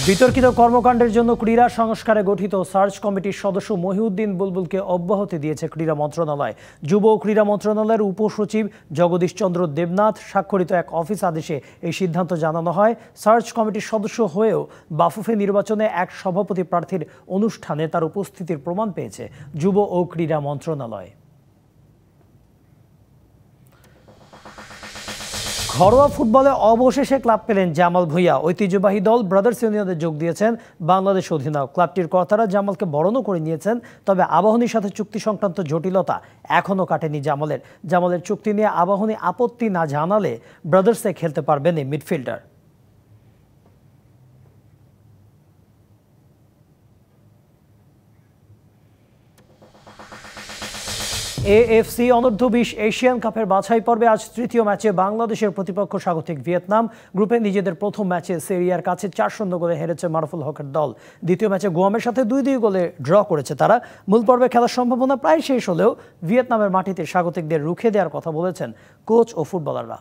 বিতর্কিত কর্মকাণ্ডের জন্য ক্রীড়া সংস্কারে গঠিত সার্চ কমিটির সদস্য মহিউদ্দিন বুলবুলকে অব্যাহতি দিয়েছে ক্রীড়া মন্ত্রণালয়। যুব ও ক্রীড়া মন্ত্রণালয়ের উপসচিব জগদীশ চন্দ্র দেবনাথ স্বাক্ষরিত এক অফিস আদেশে এই সিদ্ধান্ত জানানো হয়। সার্চ কমিটির সদস্য হয়েও বাফুফে নির্বাচনে এক সভাপতি প্রার্থীর অনুষ্ঠানে তার উপস্থিতির প্রমাণ পেয়েছে যুব ও ক্রীড়া মন্ত্রণালয়। ঘরোয়া ফুটবলে অবশেষে ক্লাব পেলেন জামাল ভুঁইয়া। ঐতিহ্যবাহী দল ব্রাদার্স ইউনিয়নে যোগ দিয়েছেন বাংলাদেশ অধিনায়ক। ক্লাবটির কর্তারা জামালকে বরণও করে নিয়েছেন, তবে আবাহনীর সাথে চুক্তি সংক্রান্ত জটিলতা এখনও কাটেনি জামালের চুক্তি নিয়ে আবাহনী আপত্তি না জানালে ব্রাদার্সে খেলতে পারবেন এই মিডফিল্ডার। এএফসি অনূর্ধ্ব-20 এশিয়ান কাপের বাছাই পর্বে আজ তৃতীয় ম্যাচে বাংলাদেশের প্রতিপক্ষ স্বাগতিক ভিয়েতনাম। গ্রুপে নিজেদের প্রথম ম্যাচে সিরিয়ার কাছে 4-0 গোলে হেরেছে মারুফুল হকের দল। দ্বিতীয় ম্যাচে গুয়ামের সাথে 2-2 গোলে ড্র করেছে তারা। মূল পর্বে খেলার সম্ভাবনা প্রায় শেষ হলেও ভিয়েতনামের মাটিতে স্বাগতিকদের রুখে দেওয়ার কথা বলেছেন কোচ ও ফুটবলাররা।